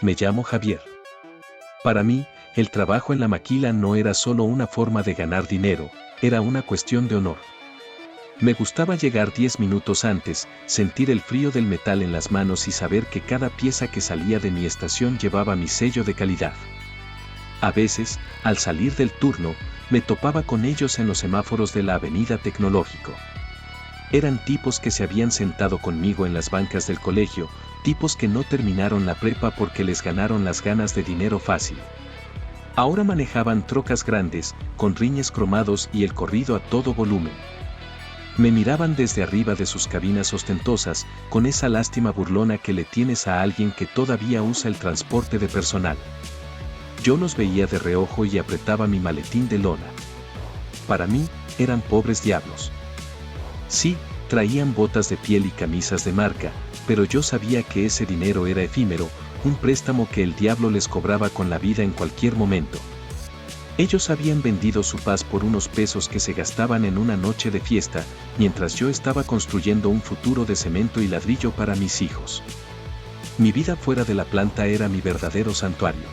Me llamo Javier. Para mí, el trabajo en la maquila no era solo una forma de ganar dinero, era una cuestión de honor. Me gustaba llegar 10 minutos antes, sentir el frío del metal en las manos y saber que cada pieza que salía de mi estación llevaba mi sello de calidad. A veces, al salir del turno, me topaba con ellos en los semáforos de la Avenida Tecnológico. Eran tipos que se habían sentado conmigo en las bancas del colegio, tipos que no terminaron la prepa porque les ganaron las ganas de dinero fácil. Ahora manejaban trocas grandes, con rines cromados y el corrido a todo volumen. Me miraban desde arriba de sus cabinas ostentosas, con esa lástima burlona que le tienes a alguien que todavía usa el transporte de personal. Yo los veía de reojo y apretaba mi maletín de lona. Para mí, eran pobres diablos. Sí, traían botas de piel y camisas de marca, pero yo sabía que ese dinero era efímero, un préstamo que el diablo les cobraba con la vida en cualquier momento. Ellos habían vendido su paz por unos pesos que se gastaban en una noche de fiesta, mientras yo estaba construyendo un futuro de cemento y ladrillo para mis hijos. Mi vida fuera de la planta era mi verdadero santuario.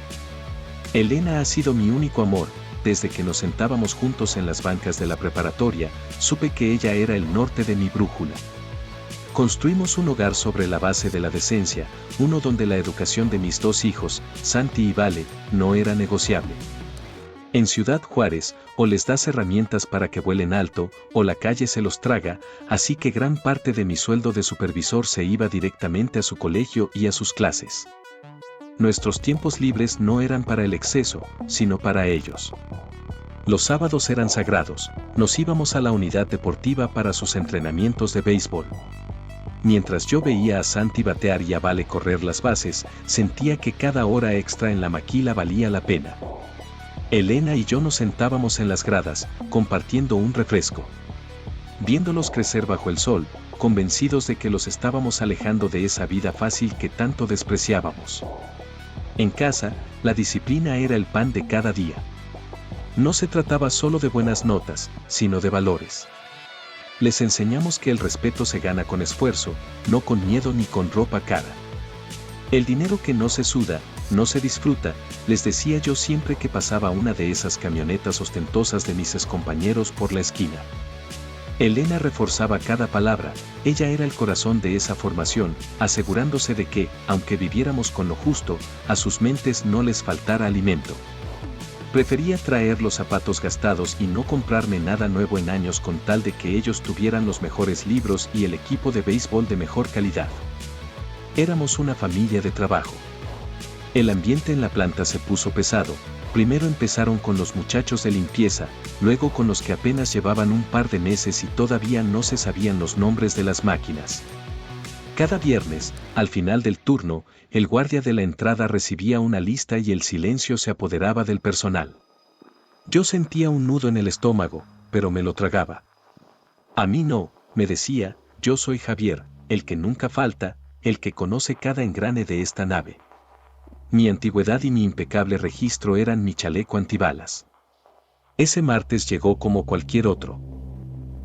Elena ha sido mi único amor. Desde que nos sentábamos juntos en las bancas de la preparatoria, supe que ella era el norte de mi brújula. Construimos un hogar sobre la base de la decencia, uno donde la educación de mis dos hijos, Santi y Vale, no era negociable. En Ciudad Juárez, o les das herramientas para que vuelen alto, o la calle se los traga, así que gran parte de mi sueldo de supervisor se iba directamente a su colegio y a sus clases. Nuestros tiempos libres no eran para el exceso, sino para ellos. Los sábados eran sagrados, nos íbamos a la unidad deportiva para sus entrenamientos de béisbol. Mientras yo veía a Santi batear y a Vale correr las bases, sentía que cada hora extra en la maquila valía la pena. Elena y yo nos sentábamos en las gradas, compartiendo un refresco. Viéndolos crecer bajo el sol, convencidos de que los estábamos alejando de esa vida fácil que tanto despreciábamos. En casa, la disciplina era el pan de cada día. No se trataba solo de buenas notas, sino de valores. Les enseñamos que el respeto se gana con esfuerzo, no con miedo ni con ropa cara. El dinero que no se suda, no se disfruta, les decía yo siempre que pasaba una de esas camionetas ostentosas de mis excompañeros por la esquina. Elena reforzaba cada palabra, ella era el corazón de esa formación, asegurándose de que, aunque viviéramos con lo justo, a sus mentes no les faltara alimento. Prefería traer los zapatos gastados y no comprarme nada nuevo en años con tal de que ellos tuvieran los mejores libros y el equipo de béisbol de mejor calidad. Éramos una familia de trabajo. El ambiente en la planta se puso pesado. Primero empezaron con los muchachos de limpieza, luego con los que apenas llevaban un par de meses y todavía no se sabían los nombres de las máquinas. Cada viernes, al final del turno, el guardia de la entrada recibía una lista y el silencio se apoderaba del personal. Yo sentía un nudo en el estómago, pero me lo tragaba. A mí no, me decía, yo soy Javier, el que nunca falta, el que conoce cada engrane de esta nave. Mi antigüedad y mi impecable registro eran mi chaleco antibalas. Ese martes llegó como cualquier otro.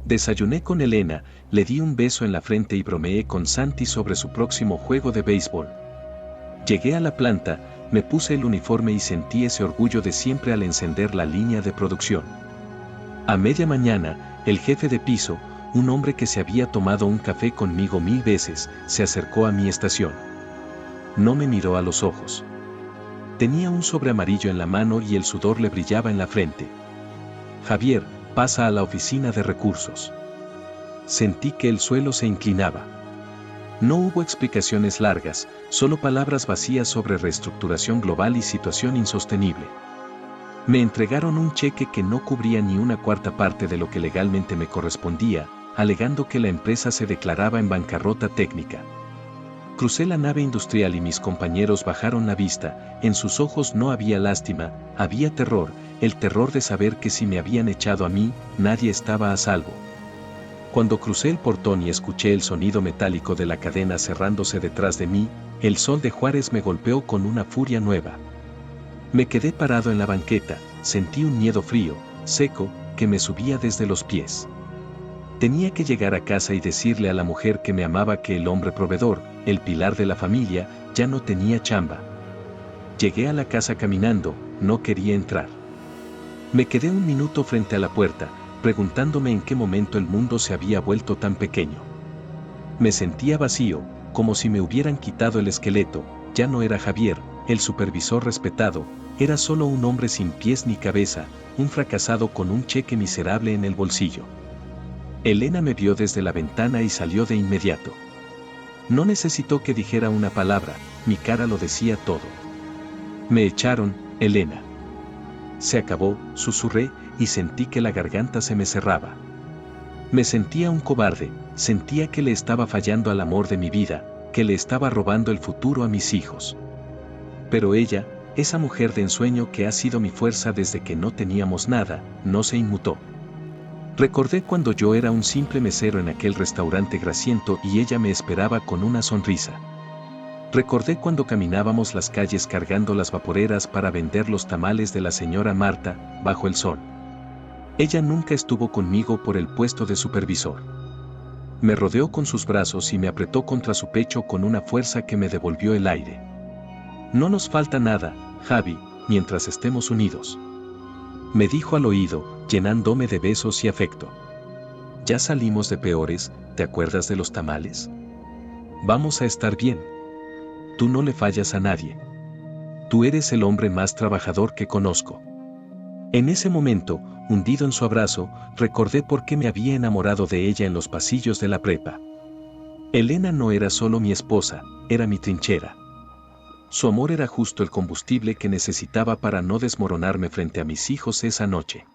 Desayuné con Elena, le di un beso en la frente y bromeé con Santi sobre su próximo juego de béisbol. Llegué a la planta, me puse el uniforme y sentí ese orgullo de siempre al encender la línea de producción. A media mañana, el jefe de piso, un hombre que se había tomado un café conmigo 1000 veces, se acercó a mi estación. No me miró a los ojos. Tenía un sobre amarillo en la mano y el sudor le brillaba en la frente. Javier, pasa a la oficina de recursos. Sentí que el suelo se inclinaba. No hubo explicaciones largas, solo palabras vacías sobre reestructuración global y situación insostenible. Me entregaron un cheque que no cubría ni una cuarta parte de lo que legalmente me correspondía, alegando que la empresa se declaraba en bancarrota técnica. Crucé la nave industrial y mis compañeros bajaron la vista, en sus ojos no había lástima, había terror, el terror de saber que si me habían echado a mí, nadie estaba a salvo. Cuando crucé el portón y escuché el sonido metálico de la cadena cerrándose detrás de mí, el sol de Juárez me golpeó con una furia nueva. Me quedé parado en la banqueta, sentí un miedo frío, seco, que me subía desde los pies. Tenía que llegar a casa y decirle a la mujer que me amaba que el hombre proveedor, el pilar de la familia, ya no tenía chamba. Llegué a la casa caminando, no quería entrar. Me quedé un minuto frente a la puerta, preguntándome en qué momento el mundo se había vuelto tan pequeño. Me sentía vacío, como si me hubieran quitado el esqueleto. Ya no era Javier, el supervisor respetado, era solo un hombre sin pies ni cabeza, un fracasado con un cheque miserable en el bolsillo. Elena me vio desde la ventana y salió de inmediato. No necesitó que dijera una palabra, mi cara lo decía todo. Me echaron, Elena. Se acabó, susurré, y sentí que la garganta se me cerraba. Me sentía un cobarde, sentía que le estaba fallando al amor de mi vida, que le estaba robando el futuro a mis hijos. Pero ella, esa mujer de ensueño que ha sido mi fuerza desde que no teníamos nada, no se inmutó. Recordé cuando yo era un simple mesero en aquel restaurante grasiento y ella me esperaba con una sonrisa. Recordé cuando caminábamos las calles cargando las vaporeras para vender los tamales de la señora Marta, bajo el sol. Ella nunca estuvo conmigo por el puesto de supervisor. Me rodeó con sus brazos y me apretó contra su pecho con una fuerza que me devolvió el aire. No nos falta nada, Javi, mientras estemos unidos. Me dijo al oído, llenándome de besos y afecto. Ya salimos de peores, ¿te acuerdas de los tamales? Vamos a estar bien. Tú no le fallas a nadie. Tú eres el hombre más trabajador que conozco. En ese momento, hundido en su abrazo, recordé por qué me había enamorado de ella en los pasillos de la prepa. Elena no era solo mi esposa, era mi trinchera. Su amor era justo el combustible que necesitaba para no desmoronarme frente a mis hijos esa noche.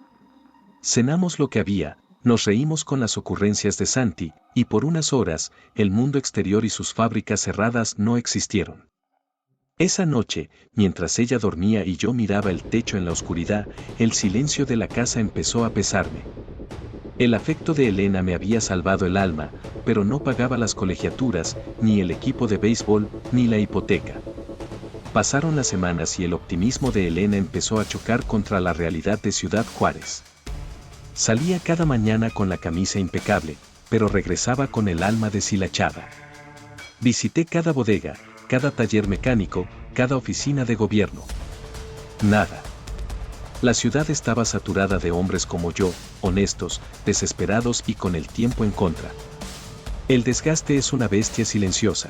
Cenamos lo que había, nos reímos con las ocurrencias de Santi, y por unas horas, el mundo exterior y sus fábricas cerradas no existieron. Esa noche, mientras ella dormía y yo miraba el techo en la oscuridad, el silencio de la casa empezó a pesarme. El afecto de Elena me había salvado el alma, pero no pagaba las colegiaturas, ni el equipo de béisbol, ni la hipoteca. Pasaron las semanas y el optimismo de Elena empezó a chocar contra la realidad de Ciudad Juárez. Salía cada mañana con la camisa impecable, pero regresaba con el alma deshilachada. Visité cada bodega, cada taller mecánico, cada oficina de gobierno. Nada. La ciudad estaba saturada de hombres como yo, honestos, desesperados y con el tiempo en contra. El desgaste es una bestia silenciosa.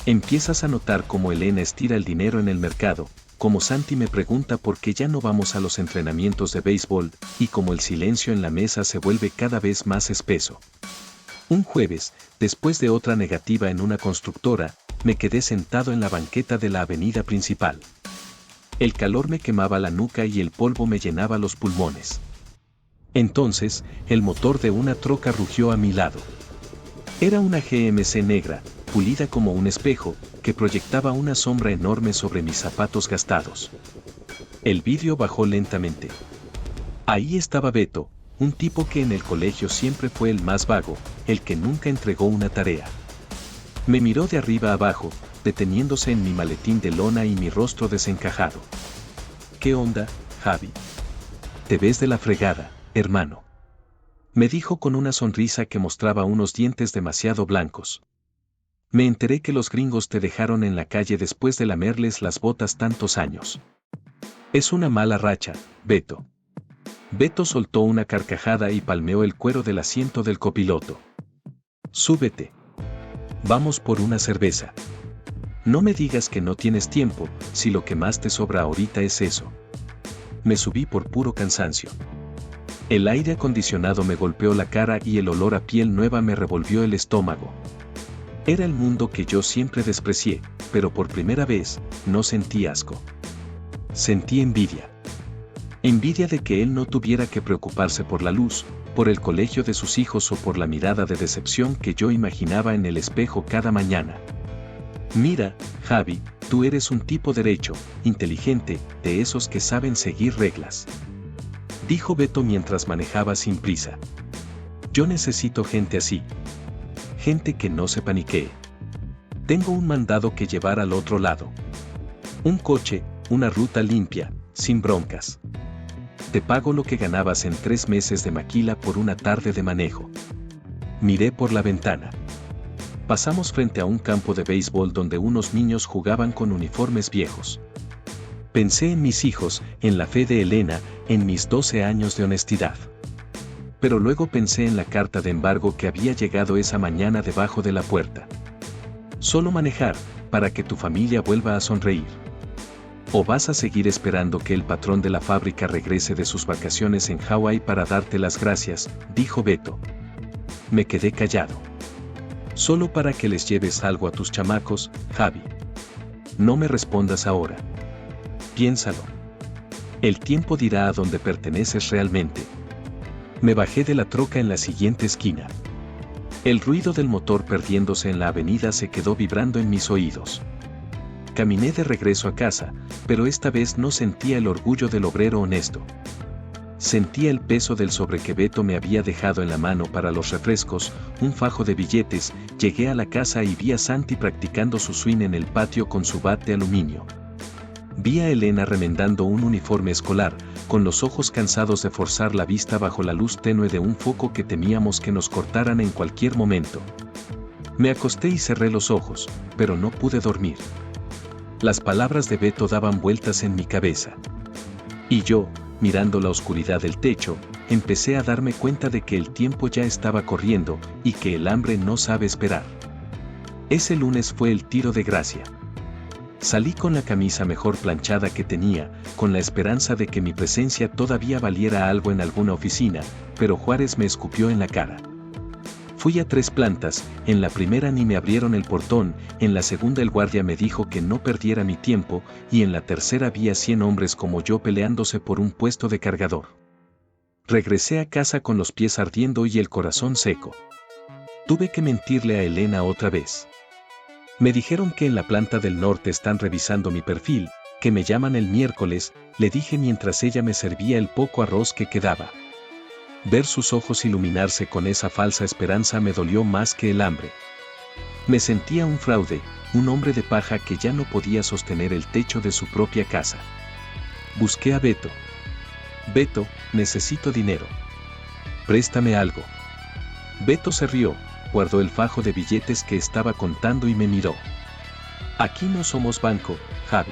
Empiezas a notar cómo Elena estira el dinero en el mercado, como Santi me pregunta por qué ya no vamos a los entrenamientos de béisbol, y como el silencio en la mesa se vuelve cada vez más espeso. Un jueves, después de otra negativa en una constructora, me quedé sentado en la banqueta de la avenida principal. El calor me quemaba la nuca y el polvo me llenaba los pulmones. Entonces, el motor de una troca rugió a mi lado. Era una GMC negra, pulida como un espejo, que proyectaba una sombra enorme sobre mis zapatos gastados. El vidrio bajó lentamente. Ahí estaba Beto, un tipo que en el colegio siempre fue el más vago, el que nunca entregó una tarea. Me miró de arriba abajo, deteniéndose en mi maletín de lona y mi rostro desencajado. ¿Qué onda, Javi? Te ves de la fregada, hermano. Me dijo con una sonrisa que mostraba unos dientes demasiado blancos. Me enteré que los gringos te dejaron en la calle después de lamerles las botas tantos años. Es una mala racha, Beto. Beto soltó una carcajada y palmeó el cuero del asiento del copiloto. Súbete. Vamos por una cerveza. No me digas que no tienes tiempo, si lo que más te sobra ahorita es eso. Me subí por puro cansancio. El aire acondicionado me golpeó la cara y el olor a piel nueva me revolvió el estómago. Era el mundo que yo siempre desprecié, pero por primera vez, no sentí asco. Sentí envidia. Envidia de que él no tuviera que preocuparse por la luz, por el colegio de sus hijos o por la mirada de decepción que yo imaginaba en el espejo cada mañana. Mira, Javi, tú eres un tipo derecho, inteligente, de esos que saben seguir reglas. Dijo Beto mientras manejaba sin prisa. Yo necesito gente así. Gente que no se paniquee. Tengo un mandado que llevar al otro lado. Un coche, una ruta limpia, sin broncas. Te pago lo que ganabas en 3 meses de maquila por una tarde de manejo. Miré por la ventana. Pasamos frente a un campo de béisbol donde unos niños jugaban con uniformes viejos. Pensé en mis hijos, en la fe de Elena, en mis 12 años de honestidad. Pero luego pensé en la carta de embargo que había llegado esa mañana debajo de la puerta. Solo manejar, para que tu familia vuelva a sonreír. ¿O vas a seguir esperando que el patrón de la fábrica regrese de sus vacaciones en Hawái para darte las gracias?, dijo Beto. Me quedé callado. Solo para que les lleves algo a tus chamacos, Javi. No me respondas ahora. Piénsalo. El tiempo dirá a dónde perteneces realmente. Me bajé de la troca en la siguiente esquina. El ruido del motor perdiéndose en la avenida se quedó vibrando en mis oídos. Caminé de regreso a casa, pero esta vez no sentía el orgullo del obrero honesto. Sentía el peso del sobre que Beto me había dejado en la mano para los refrescos, un fajo de billetes. Llegué a la casa y vi a Santi practicando su swing en el patio con su bat de aluminio. Vi a Elena remendando un uniforme escolar, con los ojos cansados de forzar la vista bajo la luz tenue de un foco que temíamos que nos cortaran en cualquier momento. Me acosté y cerré los ojos, pero no pude dormir. Las palabras de Beto daban vueltas en mi cabeza. Y yo, mirando la oscuridad del techo, empecé a darme cuenta de que el tiempo ya estaba corriendo y que el hambre no sabe esperar. Ese lunes fue el tiro de gracia. Salí con la camisa mejor planchada que tenía, con la esperanza de que mi presencia todavía valiera algo en alguna oficina, pero Juárez me escupió en la cara. Fui a 3 plantas, en la primera ni me abrieron el portón, en la segunda el guardia me dijo que no perdiera mi tiempo, y en la tercera había 100 hombres como yo peleándose por un puesto de cargador. Regresé a casa con los pies ardiendo y el corazón seco. Tuve que mentirle a Elena otra vez. Me dijeron que en la planta del norte están revisando mi perfil, que me llaman el miércoles, le dije mientras ella me servía el poco arroz que quedaba. Ver sus ojos iluminarse con esa falsa esperanza me dolió más que el hambre. Me sentía un fraude, un hombre de paja que ya no podía sostener el techo de su propia casa. Busqué a Beto. Beto, necesito dinero. Préstame algo. Beto se rió, guardó el fajo de billetes que estaba contando y me miró. Aquí no somos banco, Javi.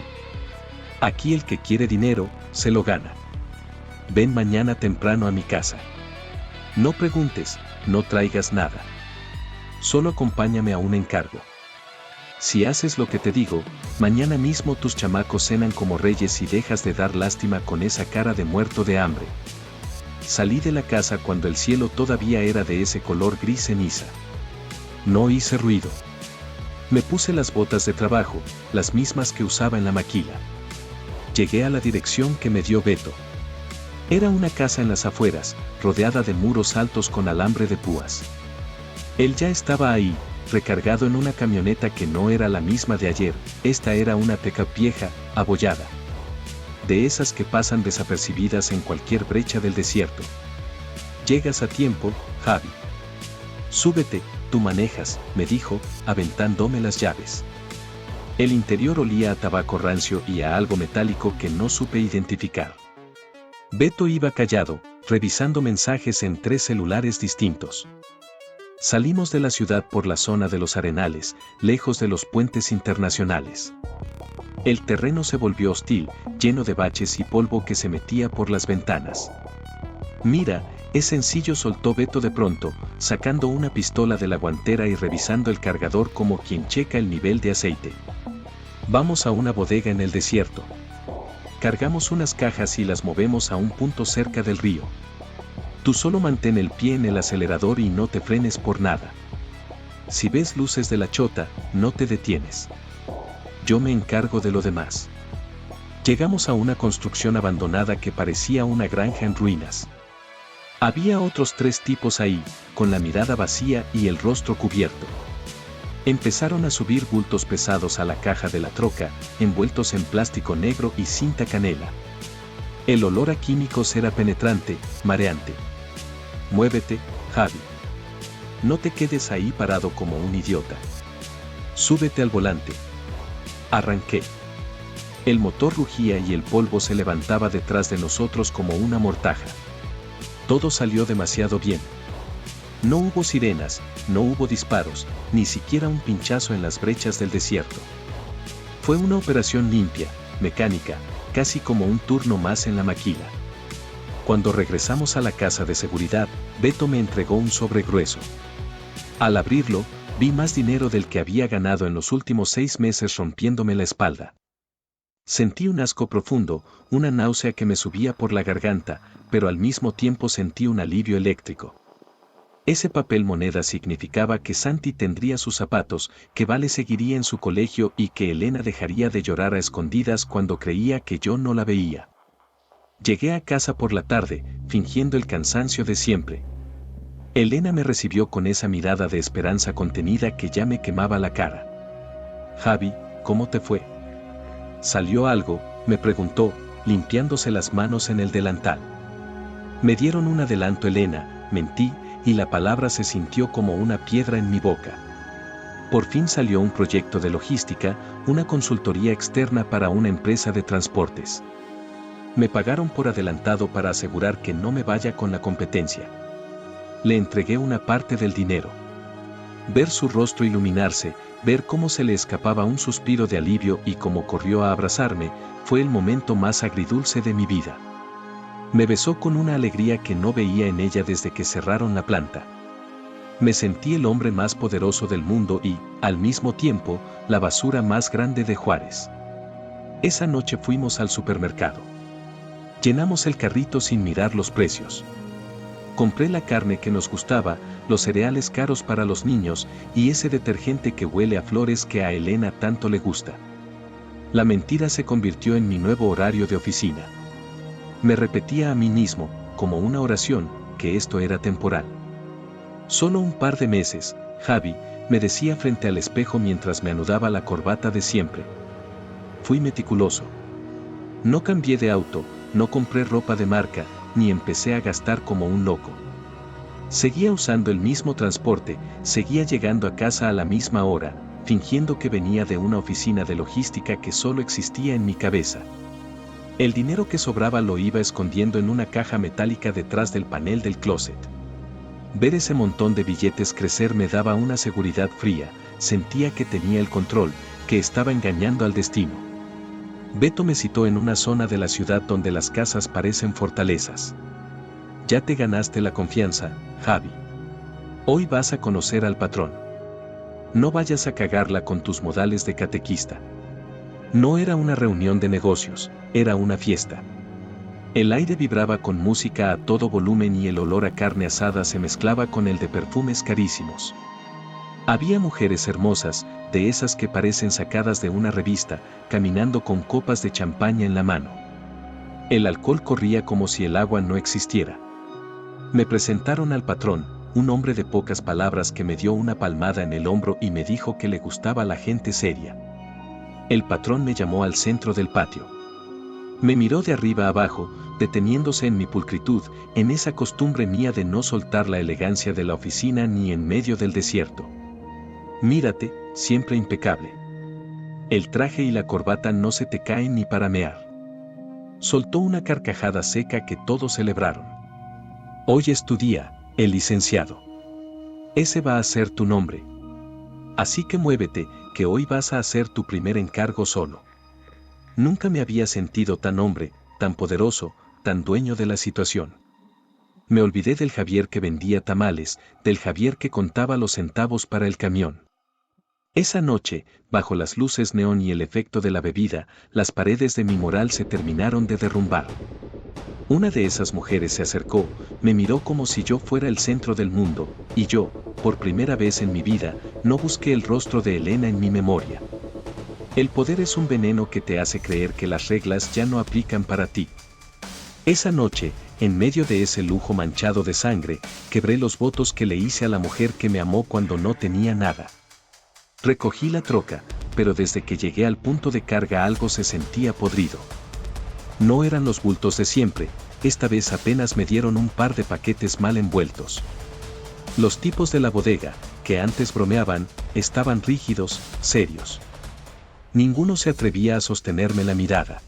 Aquí el que quiere dinero, se lo gana. Ven mañana temprano a mi casa. No preguntes, no traigas nada. Solo acompáñame a un encargo. Si haces lo que te digo, mañana mismo tus chamacos cenan como reyes y dejas de dar lástima con esa cara de muerto de hambre. Salí de la casa cuando el cielo todavía era de ese color gris ceniza. No hice ruido. Me puse las botas de trabajo, las mismas que usaba en la maquila. Llegué a la dirección que me dio Beto. Era una casa en las afueras, rodeada de muros altos con alambre de púas. Él ya estaba ahí, recargado en una camioneta que no era la misma de ayer. Esta era una pickup vieja, abollada. De esas que pasan desapercibidas en cualquier brecha del desierto. Llegas a tiempo, Javi. Súbete, tú manejas, me dijo, aventándome las llaves. El interior olía a tabaco rancio y a algo metálico que no supe identificar. Beto iba callado, revisando mensajes en 3 celulares distintos. Salimos de la ciudad por la zona de los Arenales, lejos de los puentes internacionales. El terreno se volvió hostil, lleno de baches y polvo que se metía por las ventanas. Mira, es sencillo, soltó Beto de pronto, sacando una pistola de la guantera y revisando el cargador como quien checa el nivel de aceite. Vamos a una bodega en el desierto. Cargamos unas cajas y las movemos a un punto cerca del río. Tú solo mantén el pie en el acelerador y no te frenes por nada. Si ves luces de la chota, no te detienes. Yo me encargo de lo demás. Llegamos a una construcción abandonada que parecía una granja en ruinas. Había otros 3 tipos ahí, con la mirada vacía y el rostro cubierto. Empezaron a subir bultos pesados a la caja de la troca, envueltos en plástico negro y cinta canela. El olor a químicos era penetrante, mareante. Muévete, Javi. No te quedes ahí parado como un idiota. Súbete al volante. Arranqué. El motor rugía y el polvo se levantaba detrás de nosotros como una mortaja. Todo salió demasiado bien. No hubo sirenas, no hubo disparos, ni siquiera un pinchazo en las brechas del desierto. Fue una operación limpia, mecánica, casi como un turno más en la maquila. Cuando regresamos a la casa de seguridad, Beto me entregó un sobre grueso. Al abrirlo, vi más dinero del que había ganado en los últimos 6 meses rompiéndome la espalda. Sentí un asco profundo, una náusea que me subía por la garganta, pero al mismo tiempo sentí un alivio eléctrico. Ese papel moneda significaba que Santi tendría sus zapatos, que Vale seguiría en su colegio y que Elena dejaría de llorar a escondidas cuando creía que yo no la veía. Llegué a casa por la tarde, fingiendo el cansancio de siempre. Elena me recibió con esa mirada de esperanza contenida que ya me quemaba la cara. Javi, ¿cómo te fue? ¿Salió algo?, me preguntó, limpiándose las manos en el delantal. Me dieron un adelanto, Elena, mentí, y la palabra se sintió como una piedra en mi boca. Por fin salió un proyecto de logística, una consultoría externa para una empresa de transportes. Me pagaron por adelantado para asegurar que no me vaya con la competencia. Le entregué una parte del dinero. Ver su rostro iluminarse, ver cómo se le escapaba un suspiro de alivio y cómo corrió a abrazarme, fue el momento más agridulce de mi vida. Me besó con una alegría que no veía en ella desde que cerraron la planta. Me sentí el hombre más poderoso del mundo y, al mismo tiempo, la basura más grande de Juárez. Esa noche fuimos al supermercado. Llenamos el carrito sin mirar los precios. Compré la carne que nos gustaba, los cereales caros para los niños y ese detergente que huele a flores que a Elena tanto le gusta. La mentira se convirtió en mi nuevo horario de oficina. Me repetía a mí mismo, como una oración, que esto era temporal. Solo un par de meses, Javi, me decía frente al espejo mientras me anudaba la corbata de siempre. Fui meticuloso. No cambié de auto, no compré ropa de marca, ni empecé a gastar como un loco. Seguía usando el mismo transporte, seguía llegando a casa a la misma hora, fingiendo que venía de una oficina de logística que solo existía en mi cabeza. El dinero que sobraba lo iba escondiendo en una caja metálica detrás del panel del closet. Ver ese montón de billetes crecer me daba una seguridad fría, sentía que tenía el control, que estaba engañando al destino. Beto me citó en una zona de la ciudad donde las casas parecen fortalezas. Ya te ganaste la confianza, Javi. Hoy vas a conocer al patrón. No vayas a cagarla con tus modales de catequista. No era una reunión de negocios, era una fiesta. El aire vibraba con música a todo volumen y el olor a carne asada se mezclaba con el de perfumes carísimos. Había mujeres hermosas, de esas que parecen sacadas de una revista, caminando con copas de champaña en la mano. El alcohol corría como si el agua no existiera. Me presentaron al patrón, un hombre de pocas palabras que me dio una palmada en el hombro y me dijo que le gustaba la gente seria. El patrón me llamó al centro del patio. Me miró de arriba a abajo, deteniéndose en mi pulcritud, en esa costumbre mía de no soltar la elegancia de la oficina ni en medio del desierto. Mírate, siempre impecable. El traje y la corbata no se te caen ni para mear. Soltó una carcajada seca que todos celebraron. Hoy es tu día, el licenciado. Ese va a ser tu nombre. Así que muévete, que hoy vas a hacer tu primer encargo solo. Nunca me había sentido tan hombre, tan poderoso, tan dueño de la situación. Me olvidé del Javier que vendía tamales, del Javier que contaba los centavos para el camión. Esa noche, bajo las luces neón y el efecto de la bebida, las paredes de mi moral se terminaron de derrumbar. Una de esas mujeres se acercó, me miró como si yo fuera el centro del mundo, y yo, por primera vez en mi vida, no busqué el rostro de Elena en mi memoria. El poder es un veneno que te hace creer que las reglas ya no aplican para ti. Esa noche, en medio de ese lujo manchado de sangre, quebré los votos que le hice a la mujer que me amó cuando no tenía nada. Recogí la troca, pero desde que llegué al punto de carga algo se sentía podrido. No eran los bultos de siempre, esta vez apenas me dieron un par de paquetes mal envueltos. Los tipos de la bodega, que antes bromeaban, estaban rígidos, serios. Ninguno se atrevía a sostenerme la mirada.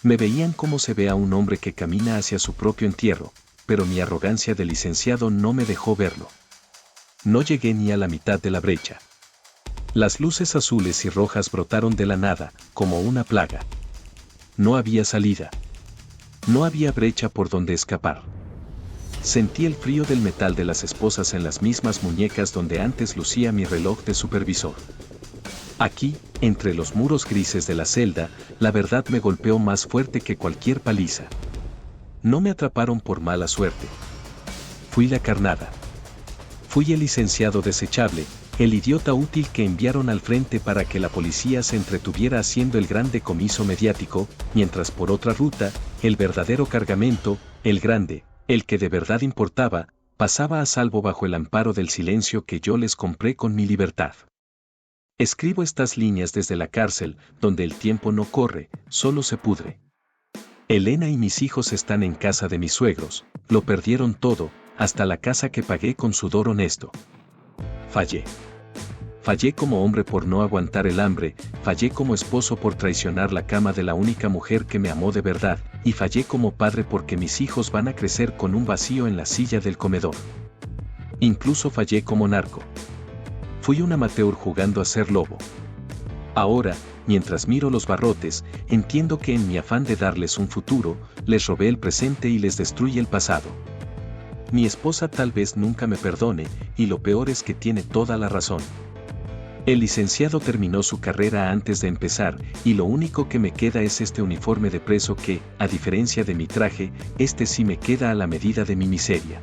Me veían como se ve a un hombre que camina hacia su propio entierro, pero mi arrogancia de licenciado no me dejó verlo. No llegué ni a la mitad de la brecha. Las luces azules y rojas brotaron de la nada, como una plaga. No había salida. No había brecha por donde escapar. Sentí el frío del metal de las esposas en las mismas muñecas donde antes lucía mi reloj de supervisor. Aquí, entre los muros grises de la celda, la verdad me golpeó más fuerte que cualquier paliza. No me atraparon por mala suerte. Fui la carnada. Fui el licenciado desechable, el idiota útil que enviaron al frente para que la policía se entretuviera haciendo el gran decomiso mediático, mientras por otra ruta, el verdadero cargamento, el grande, el que de verdad importaba, pasaba a salvo bajo el amparo del silencio que yo les compré con mi libertad. Escribo estas líneas desde la cárcel, donde el tiempo no corre, solo se pudre. Elena y mis hijos están en casa de mis suegros, lo perdieron todo, hasta la casa que pagué con sudor honesto. Fallé. Fallé como hombre por no aguantar el hambre, fallé como esposo por traicionar la cama de la única mujer que me amó de verdad, y fallé como padre porque mis hijos van a crecer con un vacío en la silla del comedor. Incluso fallé como narco. Fui un amateur jugando a ser lobo. Ahora, mientras miro los barrotes, entiendo que en mi afán de darles un futuro, les robé el presente y les destruí el pasado. Mi esposa tal vez nunca me perdone, y lo peor es que tiene toda la razón. El licenciado terminó su carrera antes de empezar, y lo único que me queda es este uniforme de preso que, a diferencia de mi traje, este sí me queda a la medida de mi miseria.